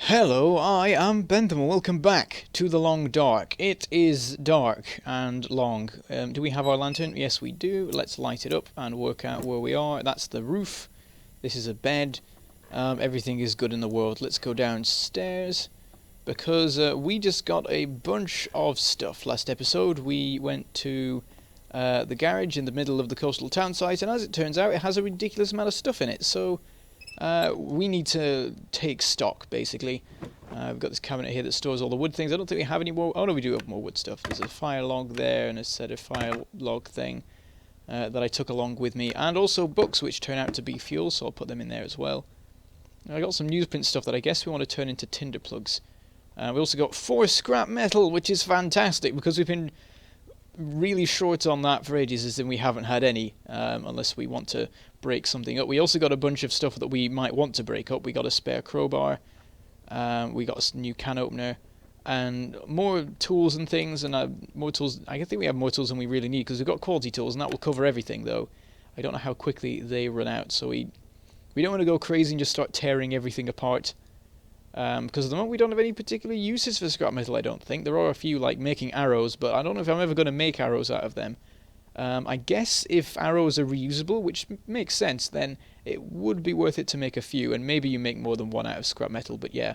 Hello, I am Bentham and welcome back to the long dark. It is dark and long. Do we have our lantern? Yes, we do. Let's light it up and work out where we are. That's the roof. This is a bed. Everything is good in the world. Let's go downstairs because we just got a bunch of stuff. Last episode we went to the garage in the middle of the coastal town site, and as it turns out it has a ridiculous amount of stuff in it. So we need to take stock, basically. We've got this cabinet here that stores all the wood things. I don't think we have any more. Oh no, we do have more wood stuff. There's a fire log there and a set of fire log thing that I took along with me, and also books which turn out to be fuel, so I'll put them in there as well. I got some newsprint stuff that I guess we want to turn into tinder plugs. We also got 4 scrap metal, which is fantastic because we've been really short on that for ages, as in we haven't had any, unless we want to break something up. We also got a bunch of stuff that we might want to break up. We got a spare crowbar, we got a new can opener, and more tools and things, and more tools. I think we have more tools than we really need because we've got quality tools, and that will cover everything. Though I don't know how quickly they run out, so we don't want to go crazy and just start tearing everything apart. Because at the moment we don't have any particular uses for scrap metal, I don't think. There are a few, like making arrows, but I don't know if I'm ever going to make arrows out of them. I guess if arrows are reusable, which makes sense, then it would be worth it to make a few, and maybe you make more than one out of scrap metal, but yeah.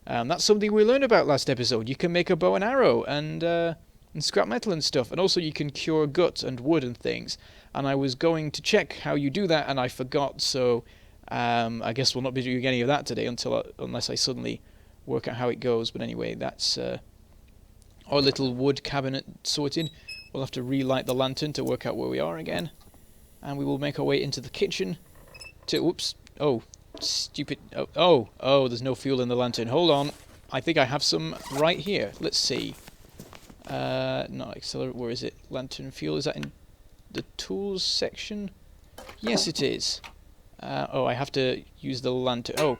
That's something we learned about last episode. You can make a bow and arrow, and scrap metal and stuff, and also you can cure gut and wood and things. And I was going to check how you do that, and I forgot, so I guess we'll not be doing any of that today unless I suddenly work out how it goes. But anyway, that's our little wood cabinet sorted. We'll have to relight the lantern to work out where we are again, and we will make our way into the kitchen. Whoops! Oh, stupid! Oh! There's no fuel in the lantern. Hold on, I think I have some right here. Let's see. Not accelerate. Where is it? Lantern fuel. Is that in the tools section? Yes, it is. I have to use the lantern. Oh,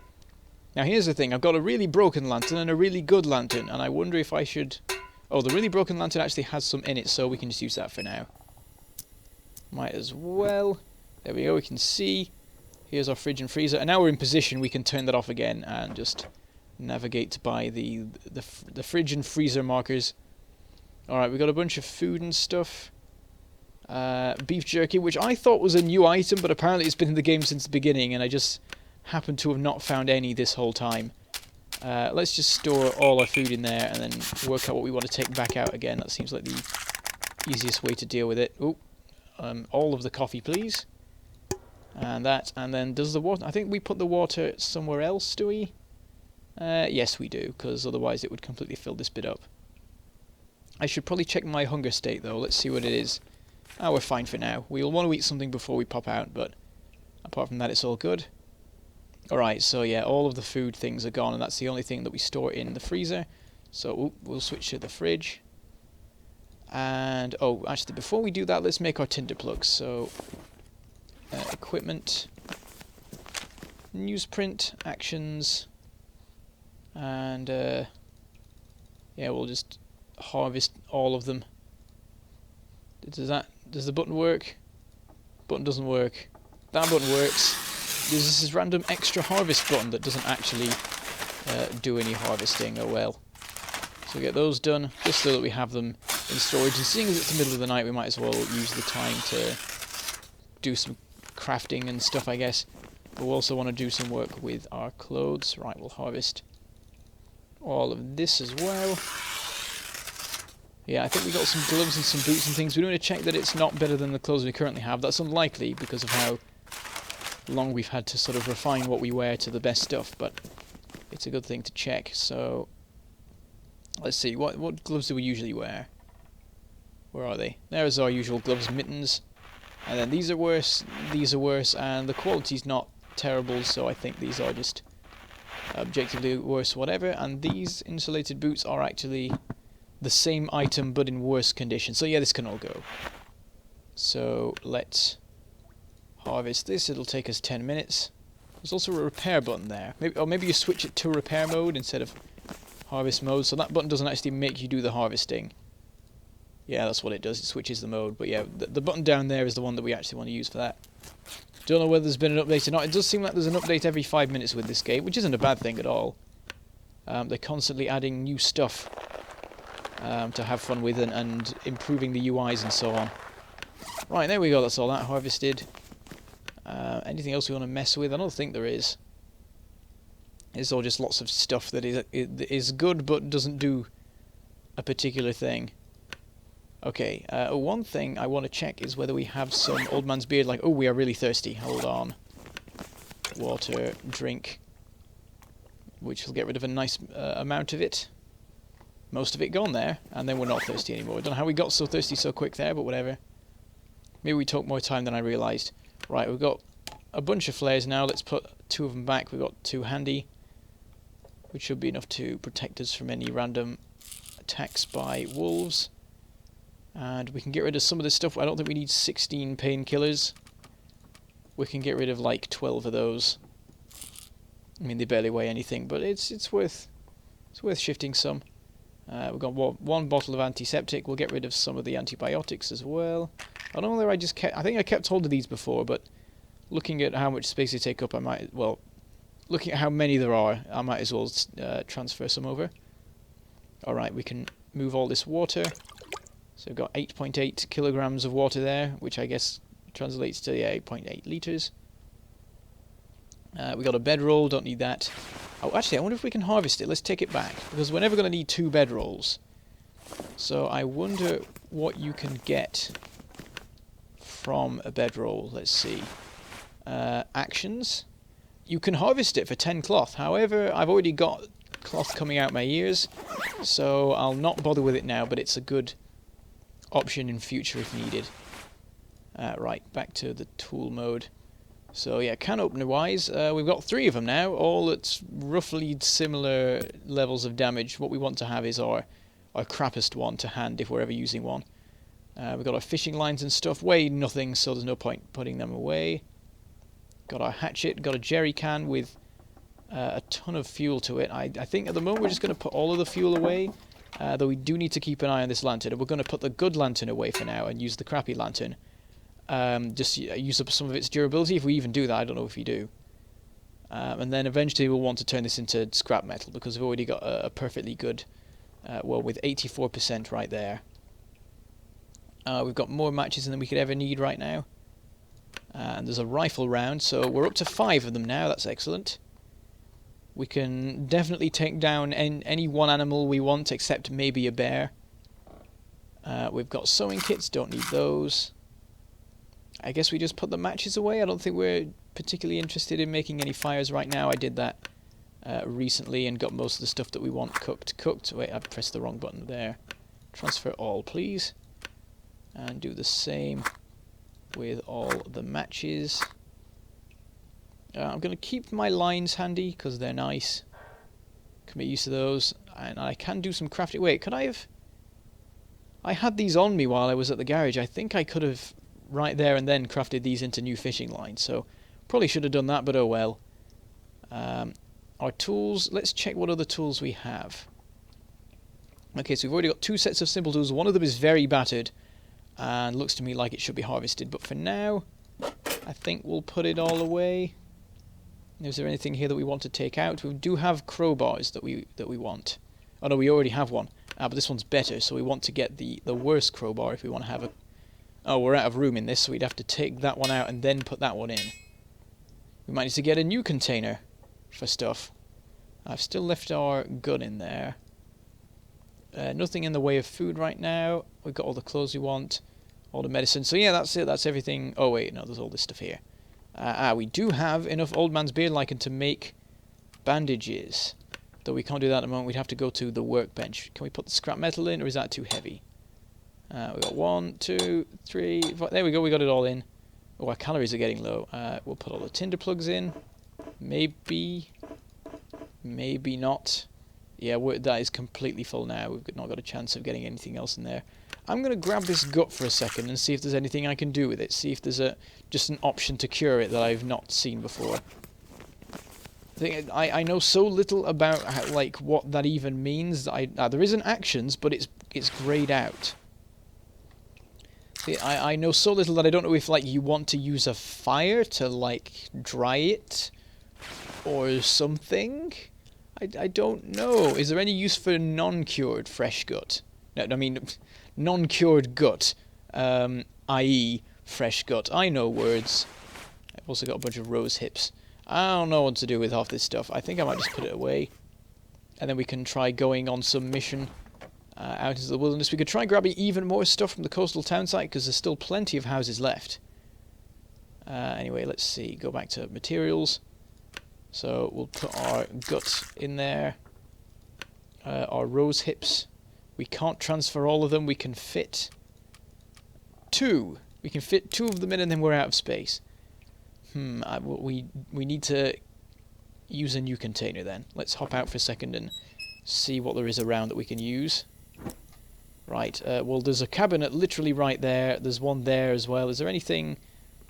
now here's the thing. I've got a really broken lantern and a really good lantern, and I wonder if I should... Oh, the really broken lantern actually has some in it, so we can just use that for now. Might as well. There we go, we can see. Here's our fridge and freezer, and now we're in position. We can turn that off again and just navigate by the fridge and freezer markers. Alright, we've got a bunch of food and stuff. Beef jerky, which I thought was a new item, but apparently it's been in the game since the beginning, and I just happen to have not found any this whole time. Let's just store all our food in there, and then work out what we want to take back out again. That seems like the easiest way to deal with it. Oh, all of the coffee, please. And that, and then does the water... I think we put the water somewhere else, do we? Yes, we do, because otherwise it would completely fill this bit up. I should probably check my hunger state, though. Let's see what it is. Oh, we're fine for now. We'll want to eat something before we pop out, but apart from that, it's all good. Alright, so yeah, all of the food things are gone, and that's the only thing that we store in the freezer. So we'll switch to the fridge. And, oh, actually, before we do that, let's make our tinder plugs. So, equipment, newsprint, actions, and, yeah, we'll just harvest all of them. Does the button work? Button doesn't work. That button works. There's this random extra harvest button that doesn't actually do any harvesting. Oh well. So get those done, just so that we have them in storage. And seeing as it's the middle of the night, we might as well use the time to do some crafting and stuff, I guess. But we'll also want to do some work with our clothes. Right, we'll harvest all of this as well. Yeah, I think we got some gloves and some boots and things. We want to check that it's not better than the clothes we currently have. That's unlikely because of how long we've had to sort of refine what we wear to the best stuff, but it's a good thing to check. So, let's see, what gloves do we usually wear? Where are they? There's our usual gloves, mittens. And then these are worse, and the quality's not terrible, so I think these are just objectively worse, whatever. And these insulated boots are actually the same item but in worse condition. So yeah, this can all go. So let's harvest this. It'll take us 10 minutes. There's also a repair button there. Maybe you switch it to repair mode instead of harvest mode, so that button doesn't actually make you do the harvesting. Yeah, that's what it does. It switches the mode. But yeah, the button down there is the one that we actually want to use for that. Don't know whether there's been an update or not. It does seem like there's an update every 5 minutes with this game, which isn't a bad thing at all. They're constantly adding new stuff to have fun with and improving the UIs and so on. Right, there we go, that's all that harvested. Anything else we want to mess with? I don't think there is. It's all just lots of stuff that is good but doesn't do a particular thing. Okay, one thing I want to check is whether we have some old man's beard, like, oh, we are really thirsty. Hold on. Water, drink, which will get rid of a nice amount of it. Most of it gone there, and then we're not thirsty anymore. I don't know how we got so thirsty so quick there, but whatever. Maybe we took more time than I realised. Right, we've got a bunch of flares now. Let's put 2 of them back. We've got 2 handy, which should be enough to protect us from any random attacks by wolves. And we can get rid of some of this stuff. I don't think we need 16 painkillers. We can get rid of like 12 of those. I mean, they barely weigh anything, but it's worth shifting some. We've got one bottle of antiseptic. We'll get rid of some of the antibiotics as well. I don't know whether I think I kept hold of these before, but looking at how much space they take up, looking at how many there are, I might as well transfer some over. Alright, we can move all this water. So we've got 8.8 kilograms of water there, which I guess translates to 8.8 litres. We got a bedroll, don't need that. Oh, actually, I wonder if we can harvest it. Let's take it back, because we're never going to need 2 bedrolls. So I wonder what you can get from a bedroll. Let's see. Actions. You can harvest it for 10 cloth. However, I've already got cloth coming out my ears, so I'll not bother with it now, but it's a good option in future if needed. Right, back to the tool mode. So yeah, can opener wise, we've got 3 of them now, all at roughly similar levels of damage. What we want to have is our crappiest one to hand if we're ever using one. We've got our fishing lines and stuff, weigh nothing, so there's no point putting them away. Got our hatchet, got a jerry can with a ton of fuel to it. I think at the moment we're just going to put all of the fuel away, though we do need to keep an eye on this lantern. And we're going to put the good lantern away for now and use the crappy lantern. Just use up some of its durability, if we even do that. I don't know if we do. And then eventually we'll want to turn this into scrap metal, because we've already got a perfectly good, well, with 84% right there. We've got more matches than we could ever need right now. And there's a rifle round, so we're up to 5 of them now. That's excellent. We can definitely take down any one animal we want, except maybe a bear. We've got sewing kits, don't need those. I guess we just put the matches away. I don't think we're particularly interested in making any fires right now. I did that recently and got most of the stuff that we want cooked. Wait, I pressed the wrong button there. Transfer all, please. And do the same with all the matches. I'm going to keep my lines handy because they're nice. Can get used to those. And I can do some crafting. Wait, could I have... I had these on me while I was at the garage. I think I could have right there and then crafted these into new fishing lines. So probably should have done that, but oh well. Our tools. Let's check what other tools we have. Okay, so we've already got 2 sets of simple tools. One of them is very battered and looks to me like it should be harvested. But for now, I think we'll put it all away. Is there anything here that we want to take out? We do have crowbars that we want. Oh no, we already have one. But this one's better, so we want to get the worst crowbar if we want to have a... Oh, we're out of room in this, so we'd have to take that one out and then put that one in. We might need to get a new container for stuff. I've still left our gun in there. Nothing in the way of food right now. We've got all the clothes we want, all the medicine. So yeah, that's it. That's everything. Oh wait, no, there's all this stuff here. We do have enough old man's beard lichen to make bandages. Though we can't do that at the moment. We'd have to go to the workbench. Can we put the scrap metal in, or is that too heavy? We've got 1, 2, 3, 4. There we go, we got it all in. Oh, our calories are getting low. We'll put all the tinder plugs in. Maybe not. Yeah, that is completely full now. We've not got a chance of getting anything else in there. I'm going to grab this gut for a second and see if there's anything I can do with it. See if there's just an option to cure it that I've not seen before. I know so little about what that even means. There isn't actions, but it's grayed out. See, I know so little that I don't know if you want to use a fire to dry it or something. I don't know. Is there any use for non-cured fresh gut? No, I mean, non-cured gut, i.e. fresh gut. I know words. I've also got a bunch of rose hips. I don't know what to do with half this stuff. I think I might just put it away. And then we can try going on some mission out into the wilderness. We could try grabbing even more stuff from the coastal townsite because there's still plenty of houses left. Anyway, let's see. Go back to materials. So we'll put our guts in there. Our rose hips. We can't transfer all of them. We can fit 2. We can fit 2 of them in and then we're out of space. We need to use a new container then. Let's hop out for a second and see what there is around that we can use. Right, well there's a cabinet literally right there. There's one there as well. Is there anything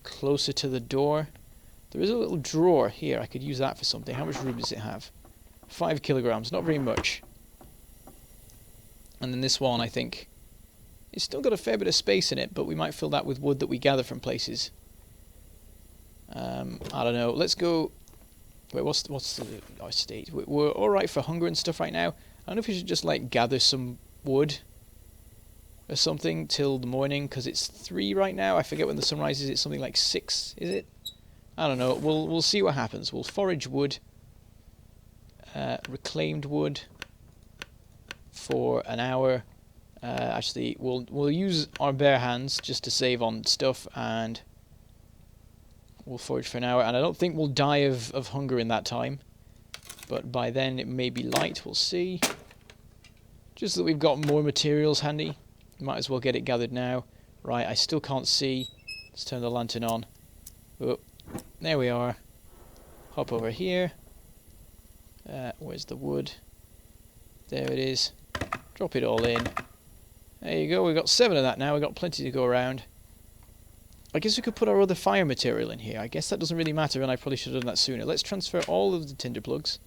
closer to the door? There is a little drawer here. I could use that for something. How much room does it have? 5 kilograms, not very much. And then this one, I think, it's still got a fair bit of space in it, but we might fill that with wood that we gather from places. I don't know. Let's go. Wait, what's our state? We're all right for hunger and stuff right now. I don't know if we should just like gather some wood or something till the morning because it's 3 right now. I forget when the sun rises. It's something like 6, is it? I don't know. We'll see what happens. We'll forage wood, reclaimed wood for an hour. Actually, we'll use our bare hands just to save on stuff and. We'll forage for an hour, and I don't think we'll die of hunger in that time. But by then it may be light, we'll see. Just so that we've got more materials handy. Might as well get it gathered now. Right, I still can't see. Let's turn the lantern on. Oh, there we are. Hop over here. Where's the wood? There it is. Drop it all in. There you go, we've got 7 of that now. We've got plenty to go around. I guess we could put our other fire material in here. I guess that doesn't really matter, and I probably should have done that sooner. Let's transfer all of the tinder plugs.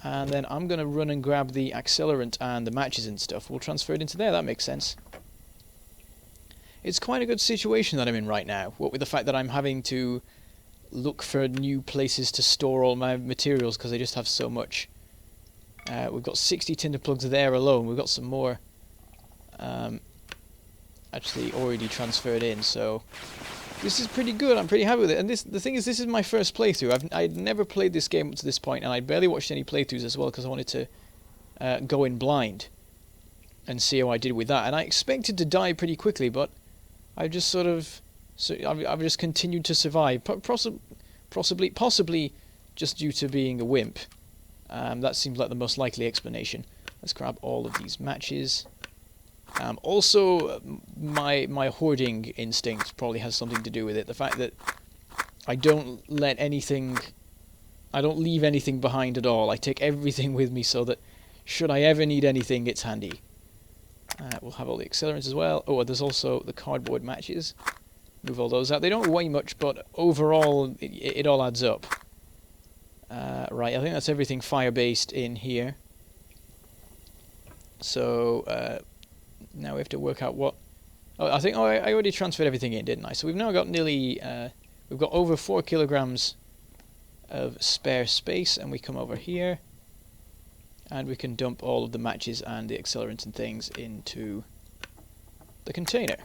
And then I'm going to run and grab the accelerant and the matches and stuff. We'll transfer it into there. That makes sense. It's quite a good situation that I'm in right now. What with the fact that I'm having to look for new places to store all my materials because I just have so much. We've got 60 tinder plugs there alone. We've got some more. Actually already transferred in, so this is pretty good. I'm pretty happy with it. And the thing is, this is my first playthrough. I'd never played this game up to this point, and I barely watched any playthroughs as well because I wanted to go in blind and see how I did with that. And I expected to die pretty quickly, but I just sort of I've just continued to survive, possibly just due to being a wimp. That seems like the most likely explanation. Let's grab all of these matches. Also, my hoarding instinct probably has something to do with it. The fact that I don't leave anything behind at all. I take everything with me so that should I ever need anything, it's handy. We'll have all the accelerants as well. Oh, there's also the cardboard matches. Move all those out. They don't weigh much, but overall, it all adds up. Right, I think that's everything fire-based in here. So, now we have to work out what... Oh, I already transferred everything in, didn't I? So we've now got nearly... we've got over 4 kilograms of spare space, and we come over here, and we can dump all of the matches and the accelerants and things into the container.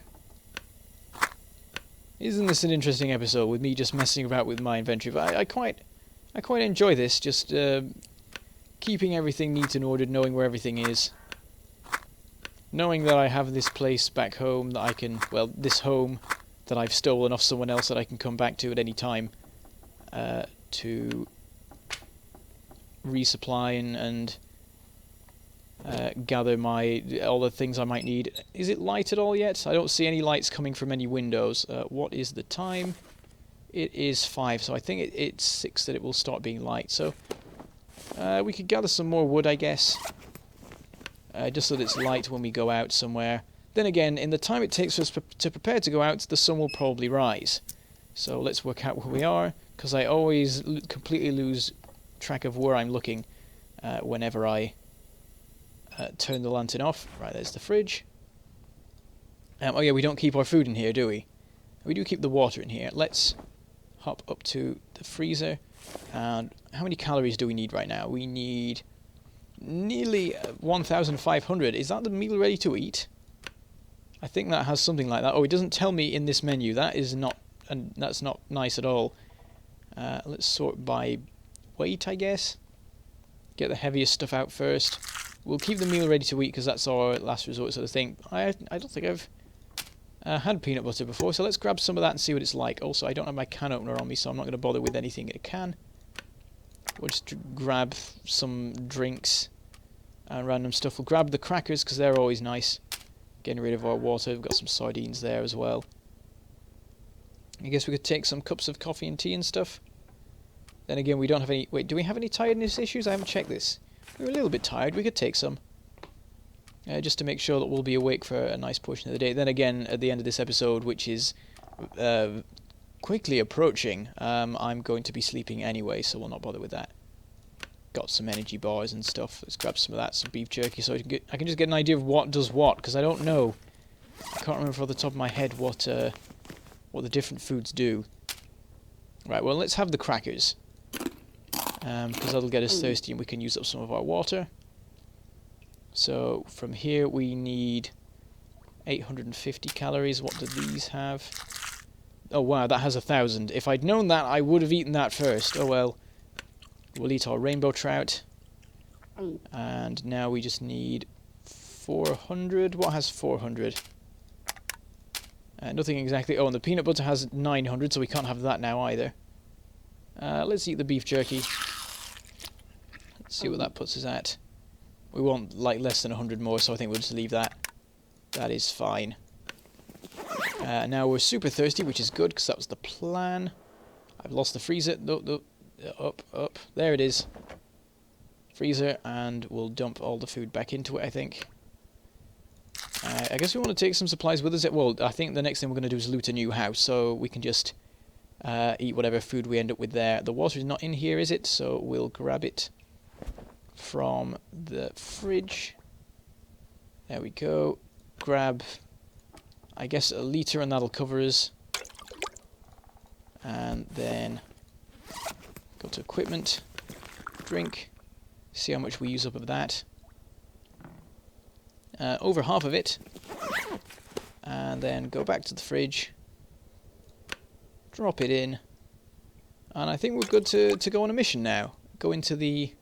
Isn't this an interesting episode with me just messing about with my inventory? But I quite enjoy this, just keeping everything neat and ordered, knowing where everything is. Knowing that I have this place back home that I can, well, this home that I've stolen off someone else that I can come back to at any time to resupply and gather all the things I might need. Is it light at all yet? I don't see any lights coming from any windows. What is the time? It is 5, so I think it's 6 that it will start being light. So we could gather some more wood, I guess. Just so that it's light when we go out somewhere. Then again, in the time it takes us to prepare to go out, the sun will probably rise. So let's work out where we are, because I always completely lose track of where I'm looking whenever I turn the lantern off. Right, there's the fridge. Oh yeah, we don't keep our food in here, do we? We do keep the water in here. Let's hop up to the freezer. And how many calories do we need right now? We need nearly 1,500. Is that the meal ready to eat? I think that has something like that. Oh, it doesn't tell me in this menu. That is not, and that's not nice at all. Let's sort by weight, I guess. Get the heaviest stuff out first. We'll keep the meal ready to eat because that's our last resort sort of thing. I don't think I've had peanut butter before, so let's grab some of that and see what it's like. Also, I don't have my can opener on me, so I'm not going to bother with anything in a can. We'll just grab some drinks and random stuff. We'll grab the crackers because they're always nice. Getting rid of our water. We've got some sardines there as well. I guess we could take some cups of coffee and tea and stuff. Then again, we don't have any... Wait, do we have any tiredness issues? I haven't checked this. We're a little bit tired. We could take some. Just to make sure that we'll be awake for a nice portion of the day. Then again, at the end of this episode, which is quickly approaching, I'm going to be sleeping anyway, so we'll not bother with that. Got some energy bars and stuff. Let's grab some of that, some beef jerky, so I can just get an idea of what does what, because I don't know. I can't remember off the top of my head what the different foods do. Right, well, let's have the crackers. Because that'll get us thirsty and we can use up some of our water. So from here we need 850 calories. What do these have? Oh wow, that has 1,000. If I'd known that, I would have eaten that first. Oh well. We'll eat our rainbow trout. And now we just need 400. What has 400? Nothing exactly. Oh, and the peanut butter has 900, so we can't have that now either. Let's eat the beef jerky. Let's see what that puts us at. We want like less than 100 more, so I think we'll just leave that. That is fine. Now we're super thirsty, which is good, because that was the plan. I've lost the freezer. Up. There it is. Freezer, and we'll dump all the food back into it, I think. I guess we want to take some supplies with us. Well, I think the next thing we're going to do is loot a new house, so we can just eat whatever food we end up with there. The water is not in here, is it? So we'll grab it from the fridge. There we go. Grab, I guess, a litre, and that'll cover us. And then go to equipment, drink, see how much we use up of that. Over half of it. And then go back to the fridge. Drop it in. And I think we're good to go on a mission now. Go into the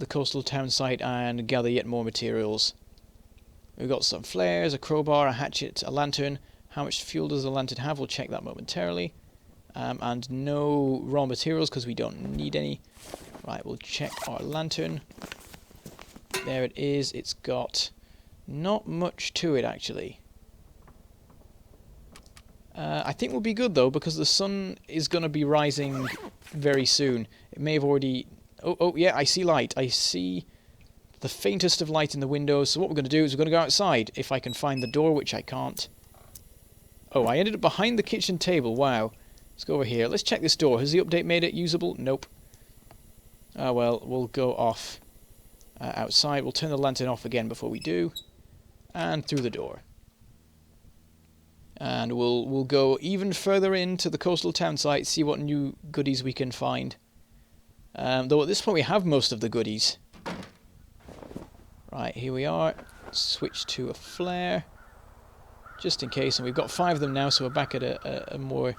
coastal town site and gather yet more materials. We've got some flares, a crowbar, a hatchet, a lantern. How much fuel does the lantern have? We'll check that momentarily. And no raw materials because we don't need any. Right, we'll check our lantern. There it is. It's got not much to it actually. I think we'll be good though, because the sun is going to be rising very soon. It may have already... Oh, yeah, I see light. I see the faintest of light in the windows. So what we're going to do is we're going to go outside, if I can find the door, which I can't. Oh, I ended up behind the kitchen table. Wow. Let's go over here. Let's check this door. Has the update made it usable? Nope. Oh, well, we'll go off outside. We'll turn the lantern off again before we do. And through the door. And we'll go even further into the coastal town site, see what new goodies we can find. Though at this point we have most of the goodies. Right, here we are. Switch to a flare. Just in case, and we've got 5 of them now, so we're back at a more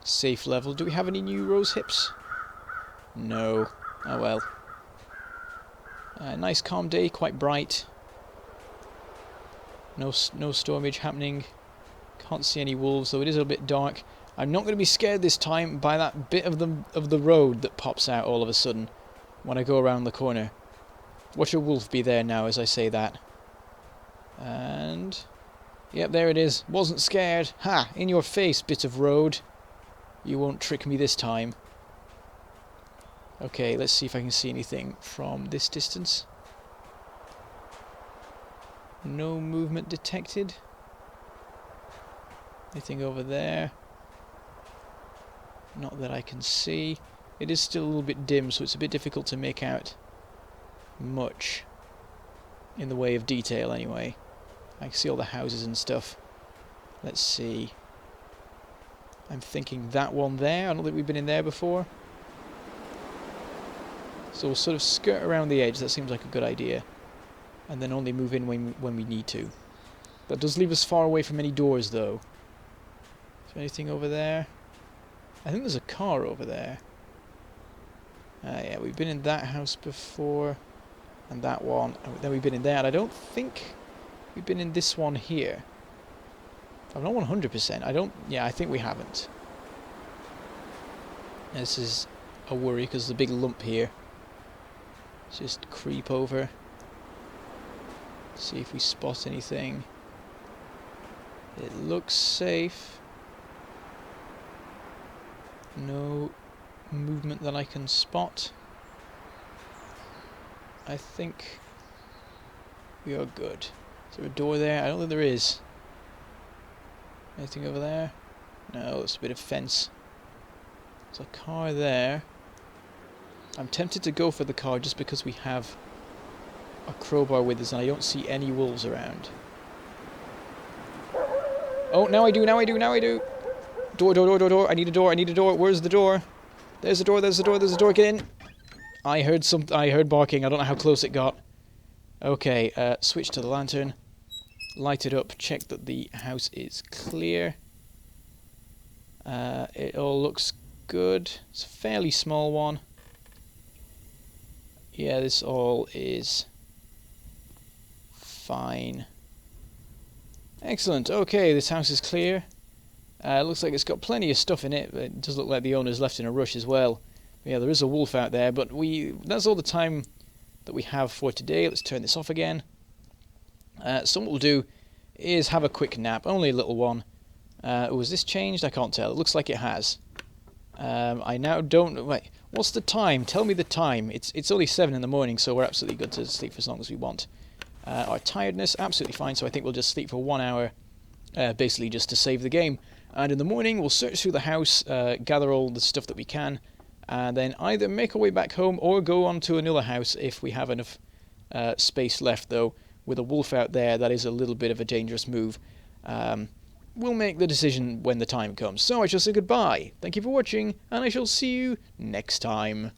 safe level. Do we have any new rose hips? No. Oh well. Nice calm day, quite bright. No stormage happening. Can't see any wolves, though it is a bit dark. I'm not going to be scared this time by that bit of the road that pops out all of a sudden when I go around the corner. Watch a wolf be there now as I say that. And... yep, there it is. Wasn't scared. Ha! In your face, bit of road. You won't trick me this time. Okay, let's see if I can see anything from this distance. No movement detected. Anything over there? Not that I can see. It is still a little bit dim, so it's a bit difficult to make out much in the way of detail anyway. I can see all the houses and stuff. Let's see. I'm thinking that one there. I don't think we've been in there before. So we'll sort of skirt around the edge. That seems like a good idea. And then only move in when we need to. That does leave us far away from any doors, though. Is there anything over there? I think there's a car over there. Yeah, we've been in that house before. And that one. And then we've been in there. And I don't think we've been in this one here. I'm not 100%. I don't... Yeah, I think we haven't. This is a worry because there's a big lump here. Let's just creep over. See if we spot anything. It looks safe. No movement that I can spot. I think we are good. Is there a door there? I don't think there is. Anything over there? No, it's a bit of fence. There's a car there. I'm tempted to go for the car just because we have a crowbar with us and I don't see any wolves around. Oh, now I do, now I do, now I do! Door, door, door, door, door. I need a door, I need a door. Where's the door? There's a door, there's a door, there's a door. Get in! I heard barking. I don't know how close it got. Okay, switch to the lantern. Light it up. Check that the house is clear. It all looks good. It's a fairly small one. Yeah, this all is fine. Excellent. Okay, this house is clear. Looks like it's got plenty of stuff in it. It does look like the owner's left in a rush as well. Yeah, there is a wolf out there, but that's all the time that we have for today. Let's turn this off again. So what we'll do is have a quick nap, only a little one. Was this changed? I can't tell. It looks like it has. I now don't... Wait, what's the time? Tell me the time. It's only 7 in the morning, so we're absolutely good to sleep for as long as we want. Our tiredness, absolutely fine, so I think we'll just sleep for 1 hour, basically just to save the game. And in the morning, we'll search through the house, gather all the stuff that we can, and then either make our way back home or go on to another house if we have enough space left, though. With a wolf out there, that is a little bit of a dangerous move. We'll make the decision when the time comes. So I shall say goodbye. Thank you for watching, and I shall see you next time.